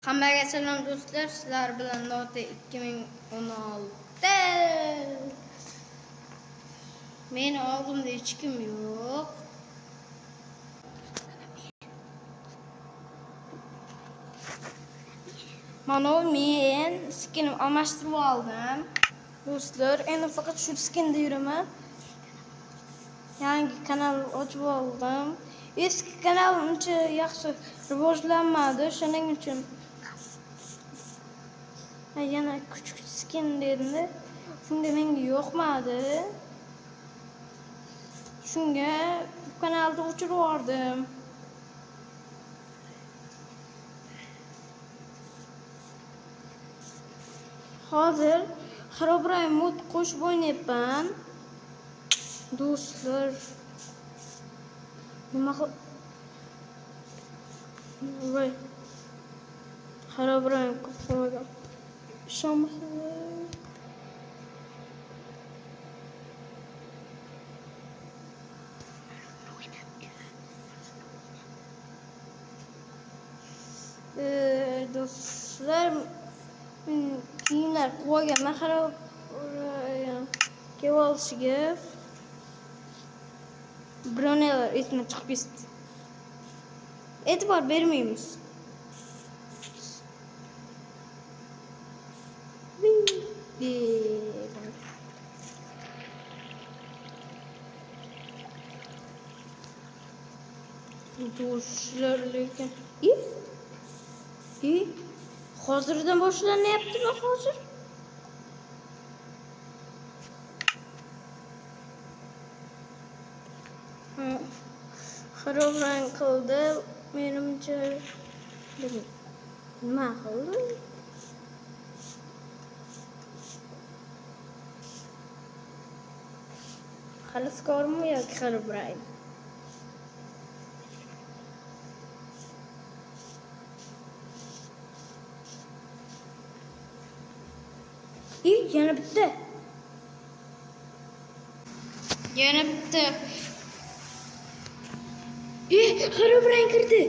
Hammaga salom do'stlar, sizlar bilan Note 2016. Meni oldimda hech kim yo'q. Mana men skinni almashtirib oldim. Do'stlar, endi faqat shu skinda yuraman. Yangi kanal ochib oldim. Eski kanal uncha yaxshi rivojlanmadi, shuning uchun yana küçük skin dedi. Shunga menga yoqmadi. Shunga bu kanalda o'chirib yubordim. Hozir Herobrine mod qo'shib o'ynayapman. Do'stlar, nima voy Herobrine qo'ygan. Do'stlar, kiyimlar qo'yganman kelib olishiga bronelar esma chiqib ketdi. E'tibor bermaymiz. Do'stlar, lekin hozirdan boshlanyaptimi hozir? Herobrine qildi, menimcha nima qildi? Hali skormi yoki Herobrine? Yana bitti. Yana bitti. Herobrine kirdi.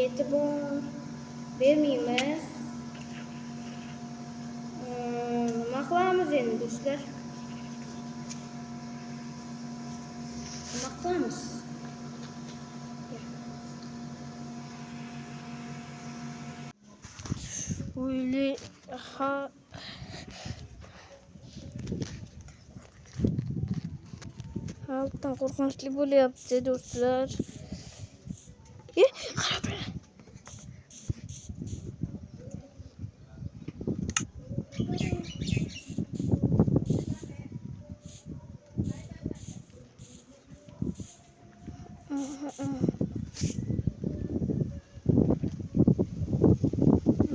E'tibor bermaymiz. Nima qilamiz endi do'stlar? Nima qilamiz? O'yli Halktan qo'rqinchli bo'lyapti do'stlar. Qarab.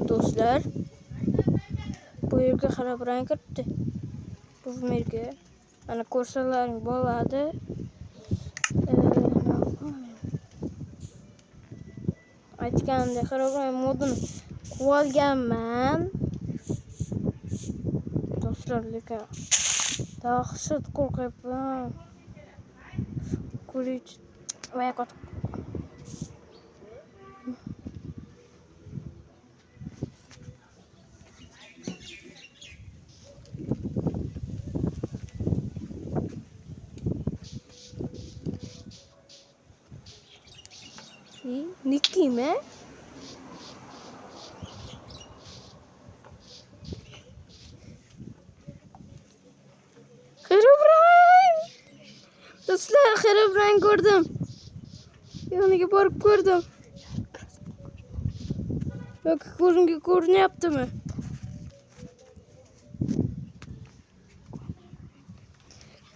Do'stlar, bu yerga Herobrine kirdi. Bu yerga ana ko'rsalaring bo'ladi. Aytganimdek Herobrine modini qilganman. Do'stlar, lekin dahshat qo'rqyapman. Kulich oyoq Nikki mi? Herobrine! Do'stlar, Herobrine ko'rdim. Yoniga borib ko'rdim. Yoki ko'zimga ko'rinyaptimi?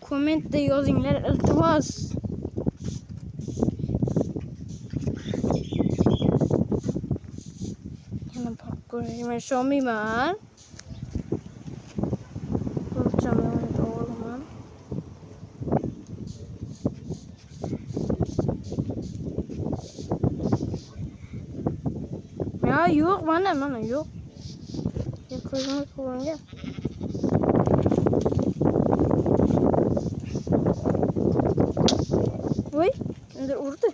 Kommentda yozinglar, iltimos. Men ishonmayman. Ko'rchaman, to'g'riman. Yo'q, mana yo'q. Ko'zimga ko'ringan. urdi.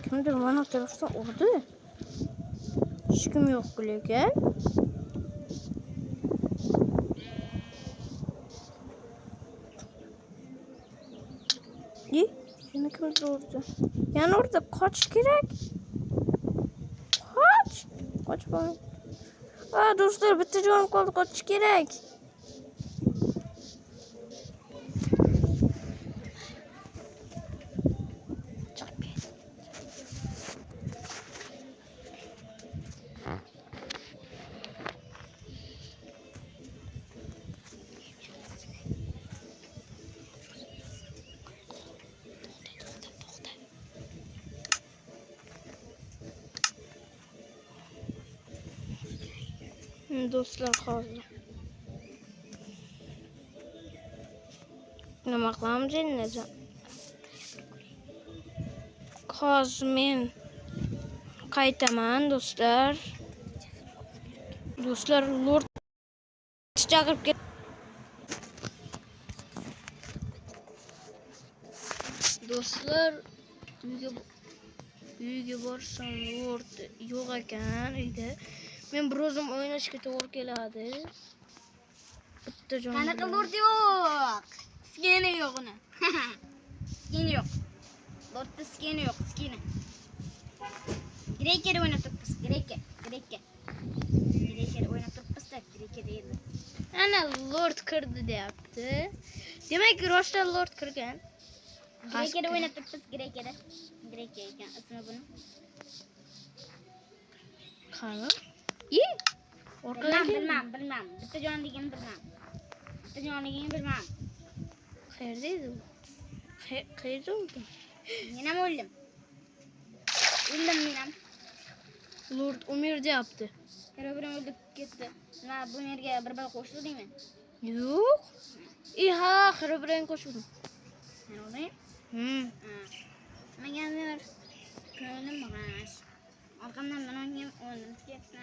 Kimdir mana tarafdan urdi. Hech kim yo'q lekin. Yana kimdir urdi. Yana urdi. Qoch kerak. Qoch bo'lmay. Do'stlar, bitta jonim qoldi, qochish kerak. Do'stlar, hozir nima qilamiz endi? Hozir men qaytaman do'stlar. Do'stlar, Lord chaqirib ket. Do'stlar, uyga borsam Lord yo'q ekan uyda. Men bir o'zim o'ynashga to'g'ri keladi. Bitta joy. Qanaqa Lord yo'q? Skeni yo'q uni. Skeni yo'q. Lordda skeni yo'q, skeni. Greker o'ynab turibmiz, Greker. Greker o'ynab turibmiz-da, Greker deydi. Ana Lord kirdi deyapti. Demak, rostdan Lord kirgan. Greker o'ynab turibmiz, Greker ekan ismi buni. Qani? Bilmam. Bitta jonligini bilmam. Qayerda edi u? Qayerda o'ldi? Men ham o'ldim men ham. Lord Umir deyapti. Herobrine o'lib ketdi. Nima bu yerga bir qo'shildingmi? Yo'q. Ha, Herobrine qo'shildim. Herobrine? Magadir ko'nglim g'ash. Orqamdan men ham o'ldim ketdi.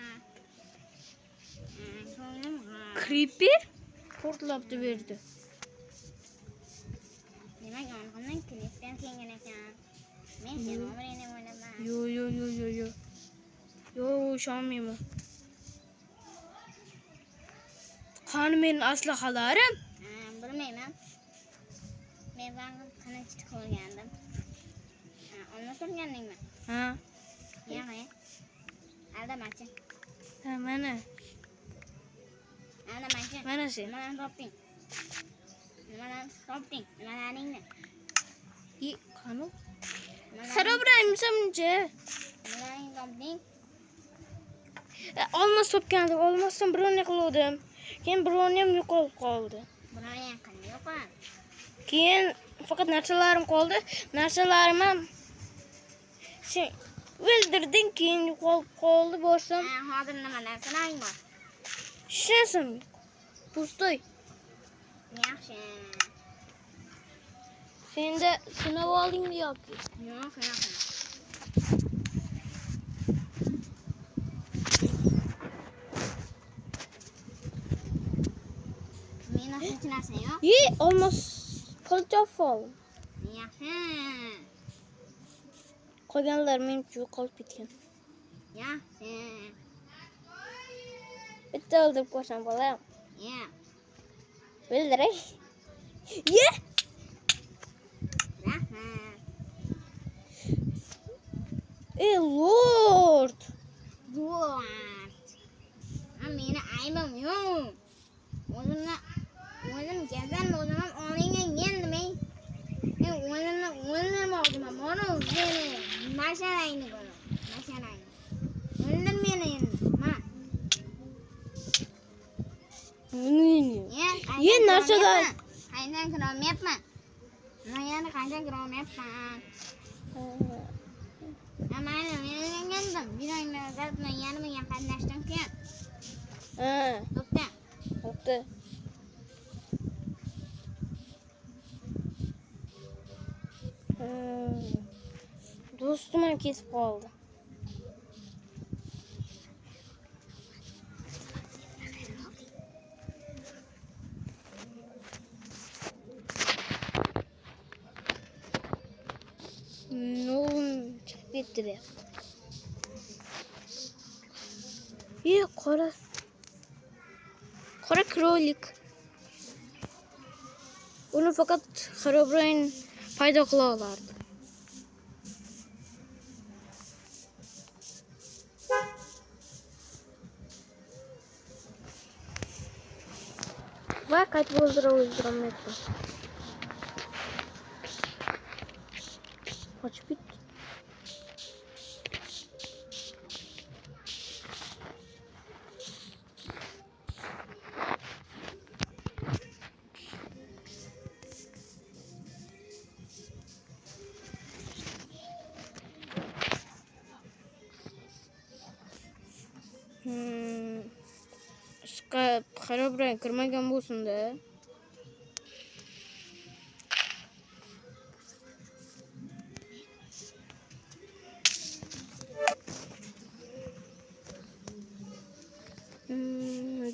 Ko'nglim g'ash. Creeper portlabdi berdi. Demak, orqamdan Creeper kelgan ekan. Men Herobrine o'ynaman. Yo. Yo, ishonmayman. Qani men aslahalarim? Bilmayman. Men qancha ko'rgandim. Olmasorgandingmi? Ha. Yo'q. Aldamachi. Ha, mana. Aldamachi. Mana sen. Nimadan topding? Nimalarningni? Qani? Herobrine misamcha? Nimalarning topding? Olmos topgandim. Olmosdan birovni qildim. Keyin birovni ham yo'qolib qoldi. Birovni qanday yo'qol? Keyin faqat narsalarim qoldi. Narsalarim ham sen o'ldirding, keyin yo'qolib qoldi. Borsam, hozir nima narsalaring bor? Shishasim. Pustoy. Yaxshi. Senda sinab olding deyapti. Yo'q. Meni hech narsa yo'q. Olmos qilchoqol. Yaxshi. Qolganlar menimcha yo'qolib ketgan. Yaxshi. Bitta o'ldirib qo'ysam bolam. Yo'q. O'ldiray. Rahmat. Lord. Meni aybim yo'q. O'zim jazam o'zim olingan men o'ldirmoqdim. Mana o'zini mashalangni ko'r. Mashalangni. O'ldir meni endi. Narsalar. Qaydan kirolmayapman. Men yana qaydan kirolmayapman. Mayli, men o'rgangandim. Bir oyni o'zatmay yana menga qatnashdim keyin. Bo'pti. Do'stim ham ketib qoldi. ettiryapti. İyi qora krolik. Uni faqat Herobrine paydo qila olardi. Va qaytib o'ldirolmayapti. Qochib ketdi. Herobrine kirmagan bo'lsin-da.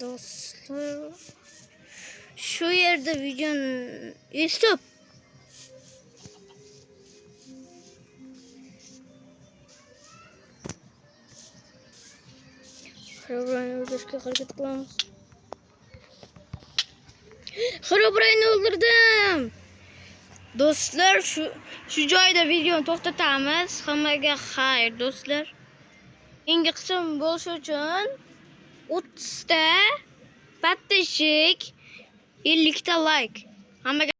Do'stlar, shu yerda videoni stop. Herobrine öldürüşke hareket qilamiz. Herobrine öldürdüm. Do'stlar, şu joyda videoni to'xtatamiz. Hammaga xayr do'stlar. Keyingi qism bo'lishi uchun 30 ta pattashik, 50 ta like. Hammaga